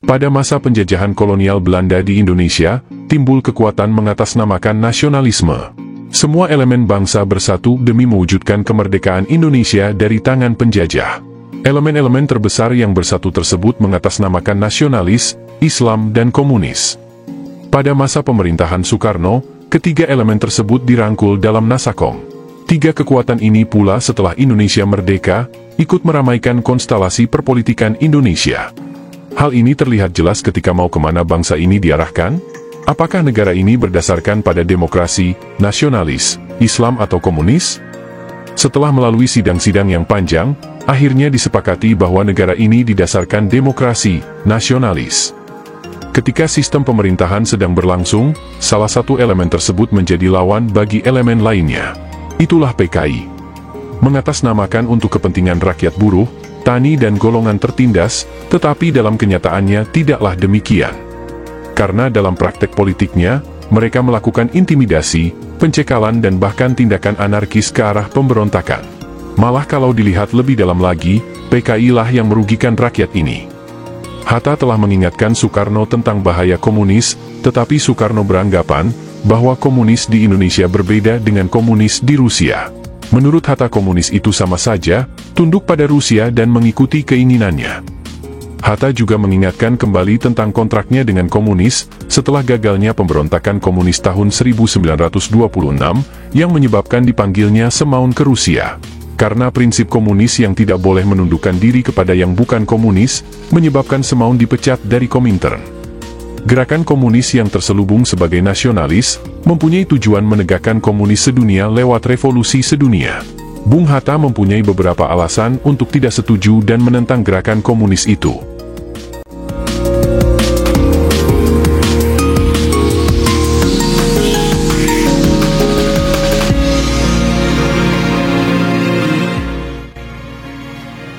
Pada masa penjajahan kolonial Belanda di Indonesia, timbul kekuatan mengatasnamakan nasionalisme. Semua elemen bangsa bersatu demi mewujudkan kemerdekaan Indonesia dari tangan penjajah. Elemen-elemen terbesar yang bersatu tersebut mengatasnamakan nasionalis, Islam, dan komunis. Pada masa pemerintahan Soekarno, ketiga elemen tersebut dirangkul dalam Nasakong. Tiga kekuatan ini pula setelah Indonesia merdeka, ikut meramaikan konstelasi perpolitikan Indonesia. Hal ini terlihat jelas ketika mau kemana bangsa ini diarahkan. Apakah negara ini berdasarkan pada demokrasi, nasionalis, Islam atau komunis? Setelah melalui sidang-sidang yang panjang, akhirnya disepakati bahwa negara ini didasarkan demokrasi, nasionalis. Ketika sistem pemerintahan sedang berlangsung, salah satu elemen tersebut menjadi lawan bagi elemen lainnya. Itulah PKI. Mengatasnamakan untuk kepentingan rakyat buruh, tani dan golongan tertindas, tetapi dalam kenyataannya tidaklah demikian. Karena dalam praktek politiknya, mereka melakukan intimidasi, pencekalan dan bahkan tindakan anarkis ke arah pemberontakan. Malah kalau dilihat lebih dalam lagi, PKI lah yang merugikan rakyat ini. Hatta telah mengingatkan Soekarno tentang bahaya komunis, tetapi Soekarno beranggapan bahwa komunis di Indonesia berbeda dengan komunis di Rusia. Menurut Hatta komunis itu sama saja, tunduk pada Rusia dan mengikuti keinginannya. Hatta juga mengingatkan kembali tentang kontraknya dengan komunis, setelah gagalnya pemberontakan komunis tahun 1926, yang menyebabkan dipanggilnya Semaun ke Rusia. Karena prinsip komunis yang tidak boleh menundukkan diri kepada yang bukan komunis, menyebabkan Semaun dipecat dari Komintern. Gerakan komunis yang terselubung sebagai nasionalis, mempunyai tujuan menegakkan komunis sedunia lewat revolusi sedunia. Bung Hatta mempunyai beberapa alasan untuk tidak setuju dan menentang gerakan komunis itu.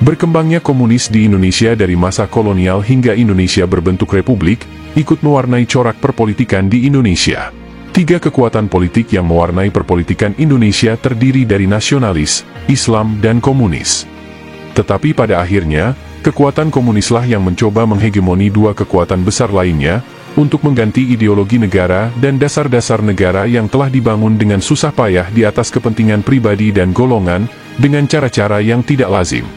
Berkembangnya komunis di Indonesia dari masa kolonial hingga Indonesia berbentuk republik, ikut mewarnai corak perpolitikan di Indonesia. Tiga kekuatan politik yang mewarnai perpolitikan Indonesia terdiri dari nasionalis, Islam, dan komunis. Tetapi pada akhirnya, kekuatan komunislah yang mencoba menghegemoni dua kekuatan besar lainnya, untuk mengganti ideologi negara dan dasar-dasar negara yang telah dibangun dengan susah payah di atas kepentingan pribadi dan golongan, dengan cara-cara yang tidak lazim.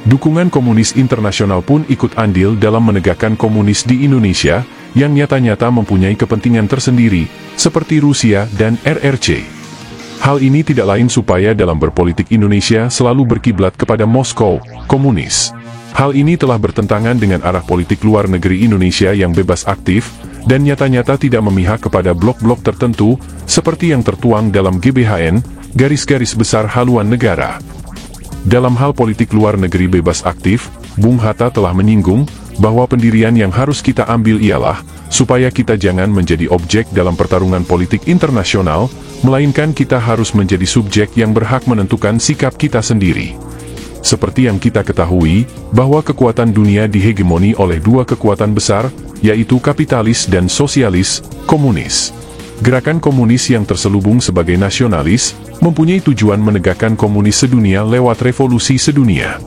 Dukungan komunis internasional pun ikut andil dalam menegakkan komunis di Indonesia, yang nyata-nyata mempunyai kepentingan tersendiri, seperti Rusia dan RRC. Hal ini tidak lain supaya dalam berpolitik Indonesia selalu berkiblat kepada Moskow, komunis. Hal ini telah bertentangan dengan arah politik luar negeri Indonesia yang bebas aktif, dan nyata-nyata tidak memihak kepada blok-blok tertentu, seperti yang tertuang dalam GBHN, garis-garis besar haluan negara. Dalam hal politik luar negeri bebas aktif, Bung Hatta telah menyinggung bahwa pendirian yang harus kita ambil ialah supaya kita jangan menjadi objek dalam pertarungan politik internasional, melainkan kita harus menjadi subjek yang berhak menentukan sikap kita sendiri. Seperti yang kita ketahui, bahwa kekuatan dunia dihegemoni oleh dua kekuatan besar, yaitu kapitalis dan sosialis, komunis. Gerakan komunis yang terselubung sebagai nasionalis, mempunyai tujuan menegakkan komunis sedunia lewat revolusi sedunia.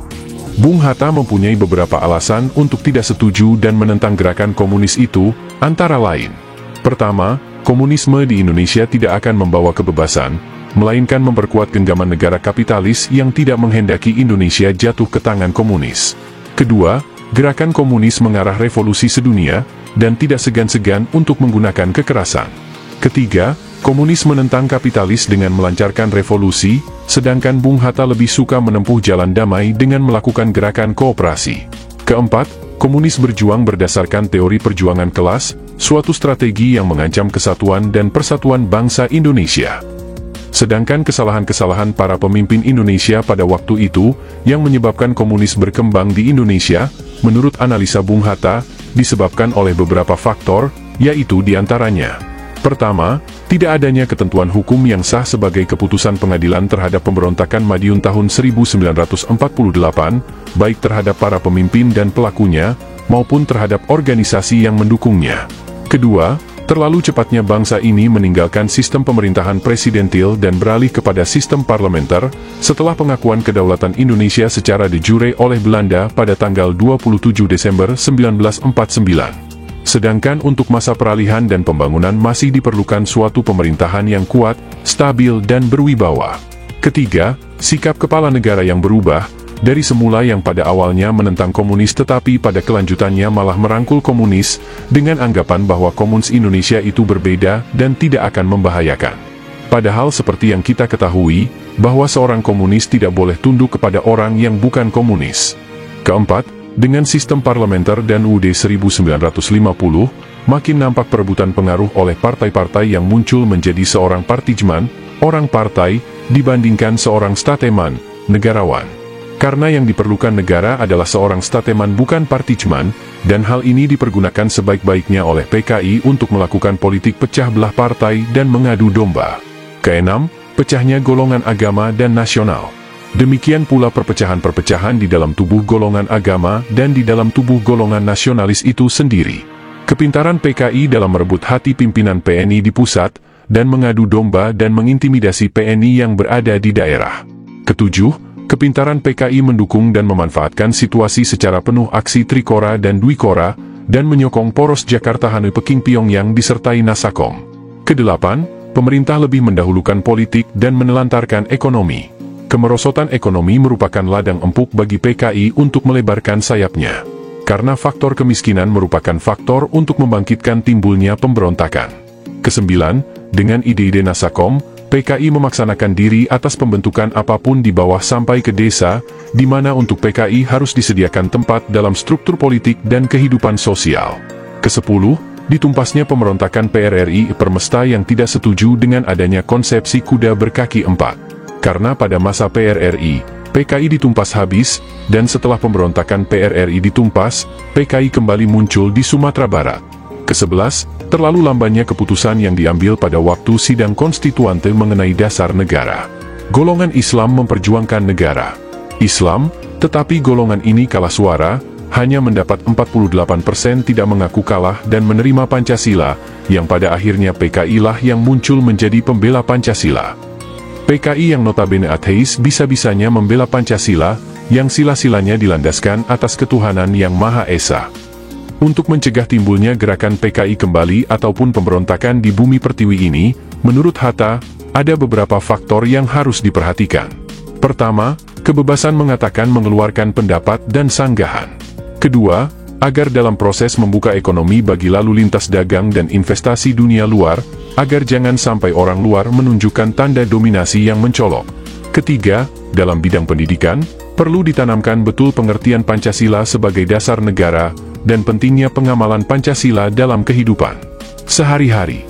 Bung Hatta mempunyai beberapa alasan untuk tidak setuju dan menentang gerakan komunis itu, antara lain. Pertama, komunisme di Indonesia tidak akan membawa kebebasan, melainkan memperkuat genggaman negara kapitalis yang tidak menghendaki Indonesia jatuh ke tangan komunis. Kedua, gerakan komunis mengarah revolusi sedunia, dan tidak segan-segan untuk menggunakan kekerasan. Ketiga, komunis menentang kapitalis dengan melancarkan revolusi, sedangkan Bung Hatta lebih suka menempuh jalan damai dengan melakukan gerakan kooperasi. Keempat, komunis berjuang berdasarkan teori perjuangan kelas, suatu strategi yang mengancam kesatuan dan persatuan bangsa Indonesia. Sedangkan kesalahan-kesalahan para pemimpin Indonesia pada waktu itu, yang menyebabkan komunis berkembang di Indonesia, menurut analisa Bung Hatta, disebabkan oleh beberapa faktor, yaitu diantaranya. Pertama, tidak adanya ketentuan hukum yang sah sebagai keputusan pengadilan terhadap pemberontakan Madiun tahun 1948, baik terhadap para pemimpin dan pelakunya, maupun terhadap organisasi yang mendukungnya. Kedua, Terlalu cepatnya bangsa ini meninggalkan sistem pemerintahan presidentil dan beralih kepada sistem parlementer setelah pengakuan kedaulatan Indonesia secara de jure oleh Belanda pada tanggal 27 Desember 1949. Sedangkan untuk masa peralihan dan pembangunan masih diperlukan suatu pemerintahan yang kuat, stabil dan berwibawa. Ketiga, sikap kepala negara yang berubah, dari semula yang pada awalnya menentang komunis tetapi pada kelanjutannya malah merangkul komunis, dengan anggapan bahwa komunis Indonesia itu berbeda dan tidak akan membahayakan. Padahal seperti yang kita ketahui, bahwa seorang komunis tidak boleh tunduk kepada orang yang bukan komunis. Keempat, dengan sistem parlementer dan UUD 1950, makin nampak perebutan pengaruh oleh partai-partai yang muncul menjadi seorang partijman, orang partai, dibandingkan seorang stateman, negarawan. Karena yang diperlukan negara adalah seorang stateman bukan partijman, dan hal ini dipergunakan sebaik-baiknya oleh PKI untuk melakukan politik pecah belah partai dan mengadu domba. Keenam, pecahnya golongan agama dan nasional. Demikian pula perpecahan-perpecahan di dalam tubuh golongan agama dan di dalam tubuh golongan nasionalis itu sendiri. Kepintaran PKI dalam merebut hati pimpinan PNI di pusat, dan mengadu domba dan mengintimidasi PNI yang berada di daerah. Ketujuh, kepintaran PKI mendukung dan memanfaatkan situasi secara penuh aksi Trikora dan Dwikora, dan menyokong poros Jakarta Hanoi Peking Pyongyang disertai Nasakom. Kedelapan, pemerintah lebih mendahulukan politik dan menelantarkan ekonomi. Kemerosotan ekonomi merupakan ladang empuk bagi PKI untuk melebarkan sayapnya. Karena faktor kemiskinan merupakan faktor untuk membangkitkan timbulnya pemberontakan. Kesembilan, dengan ide-ide Nasakom, PKI memaksanakan diri atas pembentukan apapun di bawah sampai ke desa, di mana untuk PKI harus disediakan tempat dalam struktur politik dan kehidupan sosial. Kesepuluh, ditumpasnya pemberontakan PRRI Permesta yang tidak setuju dengan adanya konsepsi kuda berkaki empat. Karena pada masa PRRI, PKI ditumpas habis, dan setelah pemberontakan PRRI ditumpas, PKI kembali muncul di Sumatera Barat. Kesebelas, terlalu lambannya keputusan yang diambil pada waktu sidang konstituante mengenai dasar negara. Golongan Islam memperjuangkan negara Islam, tetapi golongan ini kalah suara, hanya mendapat 48% tidak mengaku kalah dan menerima Pancasila, yang pada akhirnya PKI lah yang muncul menjadi pembela Pancasila. PKI yang notabene ateis bisa-bisanya membela Pancasila, yang sila-silanya dilandaskan atas ketuhanan yang Maha Esa. Untuk mencegah timbulnya gerakan PKI kembali ataupun pemberontakan di bumi pertiwi ini, menurut Hatta, ada beberapa faktor yang harus diperhatikan. Pertama, kebebasan mengatakan mengeluarkan pendapat dan sanggahan. Kedua, agar dalam proses membuka ekonomi bagi lalu lintas dagang dan investasi dunia luar, agar jangan sampai orang luar menunjukkan tanda dominasi yang mencolok. Ketiga, dalam bidang pendidikan, perlu ditanamkan betul pengertian Pancasila sebagai dasar negara, dan pentingnya pengamalan Pancasila dalam kehidupan sehari-hari.